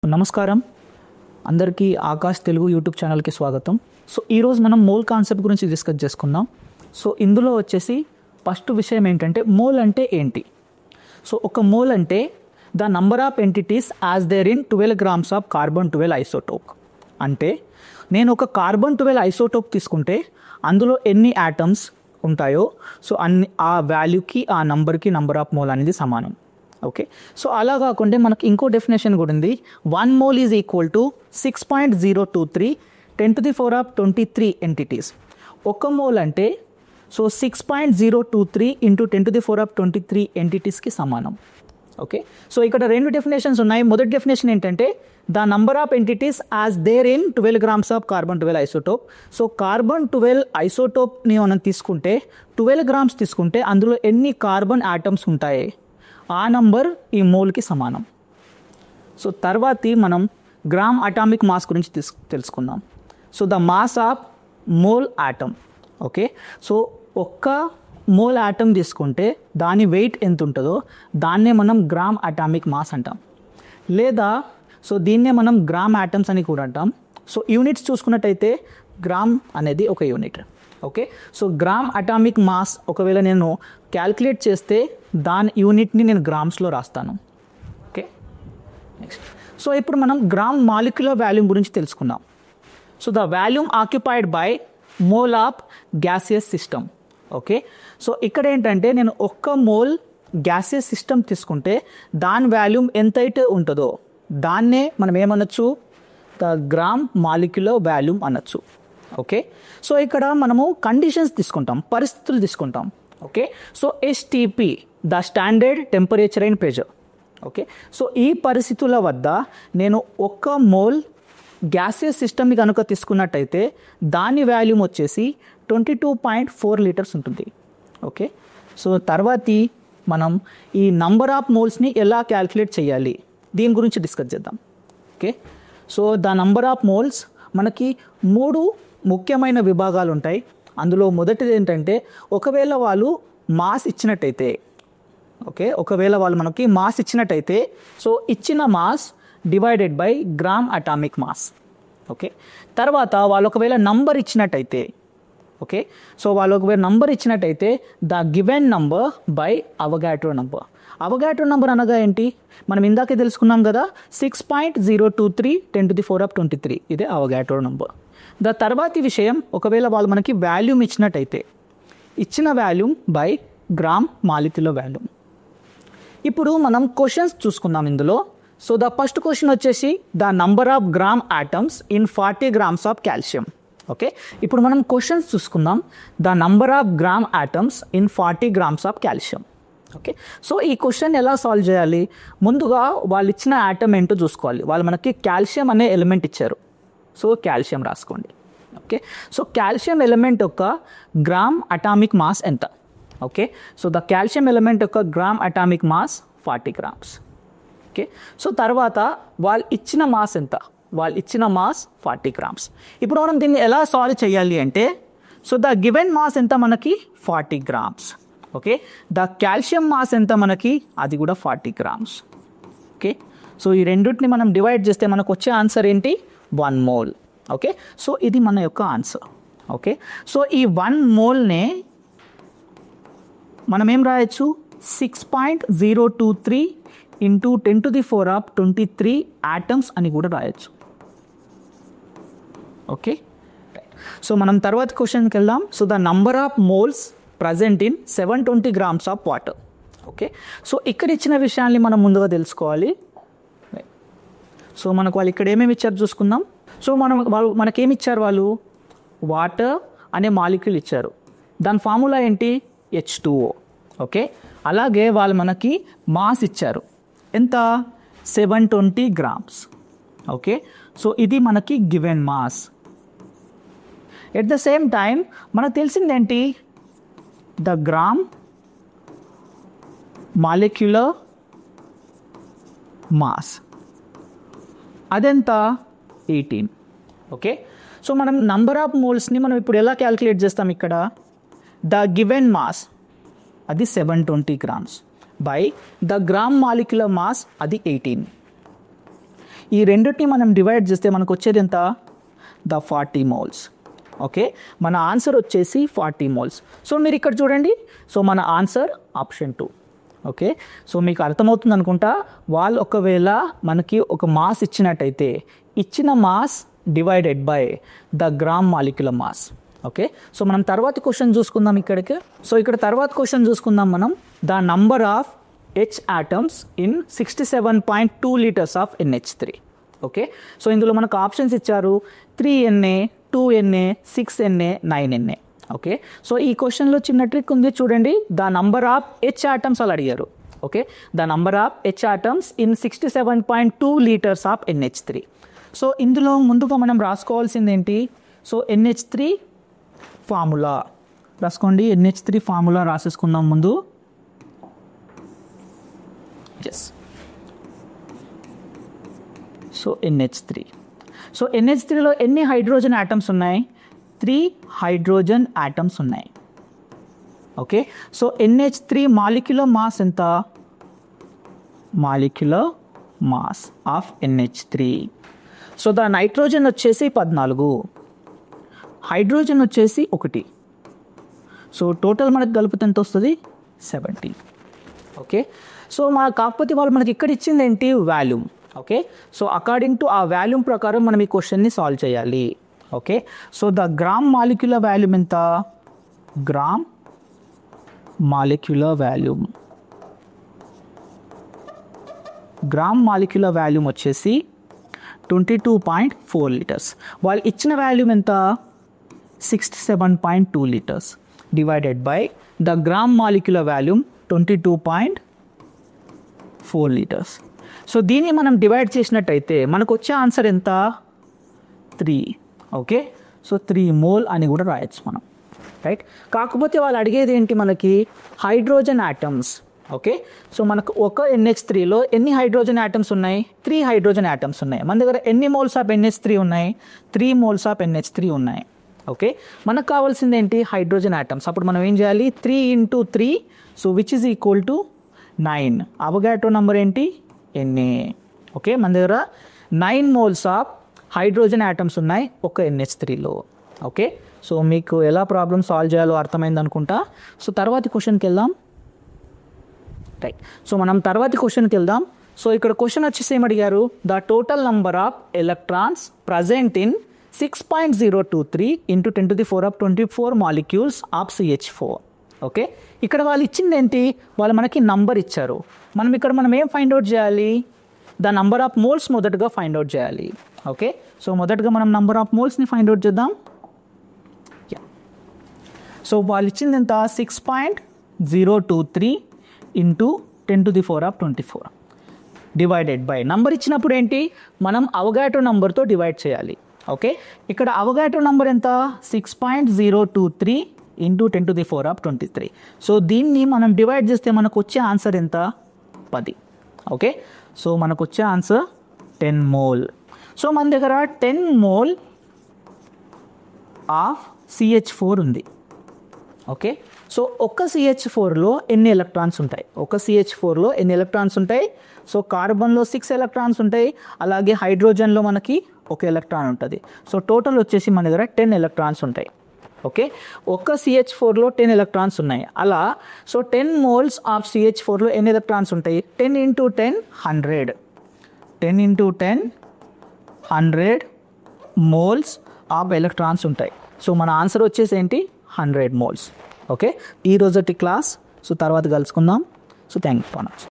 నమస్కారం అందరికీ ఆకాష్ తెలుగు యూట్యూబ్ ఛానల్కి స్వాగతం. సో ఈరోజు మనం మోల్ కాన్సెప్ట్ గురించి డిస్కస్ చేసుకుందాం. సో ఇందులో వచ్చేసి ఫస్ట్ విషయం ఏంటంటే మోల్ అంటే ఏంటి. సో ఒక మోల్ అంటే the number of entities as there in 12 grams of carbon 12 isotope. అంటే నేను ఒక కార్బన్ 12 ఐసోటోప్ తీసుకుంటే అందులో ఎన్ని యాటమ్స్ ఉంటాయో సో ఆ వాల్యూకి ఆ నంబర్కి నంబర్ ఆఫ్ మోల్ అనేది సమానం. ఓకే, సో అలా కాకుండా మనకి ఇంకో డెఫినేషన్ కూడా ఉంది. 1 mole is equal to 6.023 10⁻23 entities. ఒక మోల్ అంటే సో 6.023 ఇంటూ 10⁻23 ఎంటిటీస్కి సమానం. ఓకే, సో ఇక్కడ రెండు డెఫినేషన్స్ ఉన్నాయి. మొదటి డెఫినేషన్ ఏంటంటే the number of entities as there in 12 grams of carbon 12 isotope. So carbon 12 ఐసోటోప్ని మనం తీసుకుంటే 12 grams తీసుకుంటే అందులో ఎన్ని కార్బన్ యాటమ్స్ ఉంటాయి ఆ నంబర్ ఈ మోల్కి సమానం. సో తర్వాతి మనం గ్రామ్ అటామిక్ మాస్ గురించి తెలుసుకుందాం. So the mass of mole atom. Okay, so ఒక్క మోల్ యాటమ్ తీసుకుంటే దాని వెయిట్ ఎంత ఉంటుందో దాన్నే మనం గ్రామ్ అటామిక్ మాస్ అంటాం, లేదా సో దీన్నే మనం గ్రామ్ యాటమ్స్ అని కూడా అంటాం. సో యూనిట్స్ చూసుకున్నట్టయితే గ్రామ్ అనేది ఒక unit. Okay, so gram atomic mass ఒకవేళ నేను క్యాల్కులేట్ చేస్తే దాని యూనిట్ని నేను గ్రామ్స్లో రాస్తాను. ఓకే, నెక్స్ట్ సో ఇప్పుడు మనం గ్రామ్ మాలిక్యులర్ వాల్యూమ్ గురించి తెలుసుకుందాం. So the volume occupied by mole of gaseous system. Okay, so ఇక్కడ ఏంటంటే నేను ఒక్క మోల్ గ్యాసియస్ సిస్టమ్ తీసుకుంటే దాని వాల్యూమ్ ఎంతైతే ఉంటుందో దాన్నే మనం ఏమనొచ్చు, ద గ్రామ్ మాలిక్యులర్ వాల్యూమ్ అనొచ్చు. ఓకే, సో ఇక్కడ మనము కండిషన్స్ తీసుకుంటాం, పరిస్థితులు తీసుకుంటాం. Okay, so STP the standard temperature and pressure. Okay, so ఈ పరిస్థితుల వద్ద నేను ఒక్క మోల్ గ్యాసియస్ సిస్టమ్ని కనుక తీసుకున్నట్టయితే దాని వాల్యూమ్ వచ్చేసి 22.4 లీటర్స్ ఉంటుంది. ఓకే, సో తర్వాతి మనం ఈ నంబర్ ఆఫ్ మోల్స్ని ఎలా క్యాల్కులేట్ చేయాలి దీని గురించి డిస్కస్ చేద్దాం. Okay, so the number of moles మనకి 3 ముఖ్యమైన విభాగాలు ఉంటాయి. అందులో మొదటిది ఏంటంటే ఒకవేళ వాళ్ళు మాస్ ఇచ్చినట్టయితే, ఓకే, ఒకవేళ వాళ్ళు మనకి మాస్ ఇచ్చినట్టయితే సో ఇచ్చిన mass divided by gram atomic mass. Okay, తర్వాత వాళ్ళు ఒకవేళ నంబర్ ఇచ్చినట్టయితే, ఓకే, సో వాళ్ళు ఒకవేళ నంబర్ ఇచ్చినట్టయితే the given number by Avogadro number. Avogadro number అనగా ఏంటి, మనం ఇందాకే తెలుసుకున్నాం కదా, 6.023 10⁻23 ఇదే అవగాడ్రో నంబర్. ద తర్వాతి విషయం ఒకవేళ వాళ్ళు మనకి వాల్యూమ్ ఇచ్చినట్టయితే ఇచ్చిన volume by gram molecular volume. ఇప్పుడు మనం క్వశ్చన్స్ చూసుకుందాం ఇందులో. సో ద ఫస్ట్ క్వశ్చన్ వచ్చేసి the number of gram atoms in 40 grams of calcium. Okay, ఇప్పుడు మనం క్వశ్చన్స్ చూసుకుందాం. The number of gram atoms in 40 grams of calcium. Okay, so ఈ question ఎలా సాల్వ్ చేయాలి, ముందుగా వాళ్ళు ఇచ్చిన ఆటమ్ ఏంటో చూసుకోవాలి. వాళ్ళు మనకి కాల్షియం అనే ఎలిమెంట్ ఇచ్చారు, సో కాల్షియం రాసుకోండి. ఓకే, సో కాల్షియం ఎలిమెంట్ యొక్క గ్రామ్ అటామిక్ మాస్ ఎంత. Okay, so the calcium element యొక్క gram atomic mass 40 grams. Okay, so తర్వాత వాళ్ళు ఇచ్చిన మాస్ ఎంత, వాళ్ళు ఇచ్చిన మాస్ 40 grams. ఇప్పుడు మనం దీన్ని ఎలా సాల్వ్ చేయాలి అంటే సో ద గివెన్ మాస్ ఎంత మనకి 40 grams. Okay, the calcium mass ఎంత మనకి, అది కూడా 40 grams. ఓకే, సో ఈ రెండింటిని మనం డివైడ్ చేస్తే మనకు వచ్చే ఆన్సర్ ఏంటి, 1 mole. ఓకే, సో ఇది మన యొక్క ఆన్సర్. ఓకే, సో ఈ 1 mole మనం ఏం రాయొచ్చు, 6.023 ఇంటూ 10⁻23 ఆటమ్స్ అని కూడా రాయొచ్చు. ఓకే, సో మనం తర్వాత క్వశ్చన్కి వెళ్దాం. So the number of moles present in 720 grams of water. Okay, so ఇక్కడ ఇచ్చిన విషయాన్ని మనం ముందుగా తెలుసుకోవాలి. సో మనకు వాళ్ళు ఇక్కడ ఏమేమి ఇచ్చారు చూసుకుందాం. సో వాళ్ళు మనకేమి ఇచ్చారు, వాళ్ళు వాటర్ అనే మాలిక్యూల్ ఇచ్చారు, దాని ఫార్ములా ఏంటి, H2O. ఓకే, అలాగే వాళ్ళు మనకి మాస్ ఇచ్చారు ఎంత, 720 grams. ఓకే, సో ఇది మనకి given mass. At the same time మనకు తెలిసిందేంటి, ద గ్రామ్ మాలిక్యులర్ మాస్ అదెంత, 18. ఓకే, సో మనం నంబర్ ఆఫ్ మోల్స్ని మనం ఇప్పుడు ఎలా క్యాల్కులేట్ చేస్తాం, ఇక్కడ ద గివెన్ మాస్ అది 720 grams by the gram molecular mass అది 18. ఈ రెండింటిని మనం డివైడ్ చేస్తే మనకు వచ్చేది ఎంత? The 40 moles. ఓకే, మన ఆన్సర్ వచ్చేసి 40 మోల్స్. సో మీరు ఇక్కడ చూడండి, సో మన ఆన్సర్ ఆప్షన్ 2. ఓకే, సో మీకు అర్థమవుతుంది అనుకుంటా. వాళ్ళు ఒకవేళ మనకి ఒక మాస్ ఇచ్చినట్టయితే ఇచ్చిన mass divided by the gram molecular mass. Okay, so మనం తర్వాత క్వశ్చన్ చూసుకుందాం ఇక్కడికి. సో ఇక్కడ తర్వాత క్వశ్చన్ చూసుకుందాం మనం. The number of H atoms in 67.2 liters of NH3. Okay, so ఇందులో మనకు ఆప్షన్స్ ఇచ్చారు 3Na, 2Na, 6Na, 9Na. Okay, so ఈ క్వశ్చన్లో చిన్న ట్రిక్ ఉంది చూడండి. The number of H atoms వాళ్ళు అడిగారు. Okay, the number of H atoms in 67.2 liters of NH3. So ఇందులో ముందుగా మనం రాసుకోవాల్సింది ఏంటి? సో NH3 ఫార్ములా రాసుకోండి. NH3 ఫార్ములా రాసేసుకుందాం ముందు. Yes, so NH3. సో NH3లో ఎన్ని హైడ్రోజన్ ఆటమ్స్ ఉన్నాయి? 3 హైడ్రోజన్ ఆటమ్స్ ఉన్నాయి. Okay, so NH3 molecular mass ఎంత? Molecular mass of NH3. So the nitrogen వచ్చేసి 14, హైడ్రోజన్ వచ్చేసి 1. సో టోటల్ మనకు కలిపితే ఎంత వస్తుంది? 17. ఓకే, సో కాకపోతే వాళ్ళు మనకి ఇక్కడ ఇచ్చింది ఏంటి? Volume. Okay, so according to ఆ వాల్యూమ్ ప్రకారం మనం ఈ క్వశ్చన్ని సాల్వ్ చేయాలి. Okay, so the gram molecular volume ఎంత? Gram molecular volume, gram molecular volume వచ్చేసి 22.4 లీటర్స్. వాళ్ళు ఇచ్చిన వాల్యూమ్ ఎంత? 67.2 litres divided by the gram molecular volume 22.4 litres. So దీన్ని మనం డివైడ్ చేసినట్టయితే మనకు వచ్చే ఆన్సర్ ఎంత? 3. ఓకే, సో 3 మోల్ అని కూడా రాయొచ్చు మనం, రైట్. కాకపోతే వాళ్ళు అడిగేది ఏంటి మనకి? Hydrogen atoms. ఓకే, సో మనకు ఒక NH3లో ఎన్ని హైడ్రోజన్ ఆటమ్స్ ఉన్నాయి? 3 హైడ్రోజన్ ఆటమ్స్ ఉన్నాయి. మన దగ్గర ఎన్ని మోల్స్ ఆఫ్ NH3 ఉన్నాయి? 3 మోల్స్ ఆఫ్ NH3 ఉన్నాయి. ఓకే, మనకు కావాల్సింది ఏంటి? Hydrogen atoms. అప్పుడు మనం ఏం చేయాలి? 3 × 3, so which is equal to 9. Avogadro number ఏంటి? Na. ఓకే, మన దగ్గర 9 మోల్స్ ఆఫ్ హైడ్రోజన్ ఆటమ్స్ ఉన్నాయి ఒక NH3లో. ఓకే, సో మీకు ఎలా ప్రాబ్లమ్ సాల్వ్ చేయాలో అర్థమైంది అనుకుంటా. సో తర్వాతి క్వశ్చన్కి వెళ్దాం, రైట్. సో మనం తర్వాతి క్వశ్చన్కి వెళ్దాం. సో ఇక్కడ క్వశ్చన్ వచ్చేసి ఏమడిగారు? The total number of electrons present in 6.023 × 10⁴ molecules of CH4. Okay, ఇక్కడ వాళ్ళు ఇచ్చింది ఏంటి? వాళ్ళు మనకి నంబర్ ఇచ్చారు. మనం ఏం ఫైండ్ అవుట్ చేయాలి? ద నంబర్ ఆఫ్ మోల్స్ మొదటగా ఫైండ్ అవుట్ చేయాలి. ఓకే, సో మొదటగా మనం నంబర్ ఆఫ్ మోల్స్ని ఫైండ్ అవుట్ చేద్దాం. సో వాళ్ళు ఇచ్చింది ఎంత? 6.023 × 10⁴ డివైడెడ్ బై నంబర్ ఇచ్చినప్పుడు ఏంటి? మనం అవగాటో నంబర్తో డివైడ్ చేయాలి. ఓకే, ఇక్కడ అవగాటో నంబర్ ఎంత? 6.023 × 10⁻²3. సో దీన్ని మనం డివైడ్ చేస్తే మనకు వచ్చే ఆన్సర్ ఎంత? 10. ఓకే, సో మనకు వచ్చే ఆన్సర్ 10 మోల్. సో మన దగ్గర 10 మోల్ ఆఫ్ CH4 ఉంది. ఓకే, సో ఒక CH4లో ఎన్ని ఎలక్ట్రాన్స్ ఉంటాయి? ఒక CH4లో ఎన్ని ఎలక్ట్రాన్స్ ఉంటాయి? సో కార్బన్లో 6 ఎలక్ట్రాన్స్ ఉంటాయి, అలాగే హైడ్రోజన్లో మనకి 1 ఎలక్ట్రాన్ ఉంటుంది. సో టోటల్ వచ్చేసి మన దగ్గర 10 ఎలక్ట్రాన్స్ ఉంటాయి. ఓకే, ఒక CH4లో 10 ఎలక్ట్రాన్స్ ఉన్నాయి. అలా సో 10 మోల్స్ ఆఫ్ CH4లో ఎన్ని ఎలక్ట్రాన్స్ ఉంటాయి? 10 × 10 100. 10 × 10 100 మోల్స్ ఆఫ్ ఎలక్ట్రాన్స్ ఉంటాయి. సో మన ఆన్సర్ వచ్చేసి ఏంటి? 100 మోల్స్. ఓకే, ఈ రోజటి క్లాస్. సో తర్వాత కలుసుకుందాం. So thank you for watching.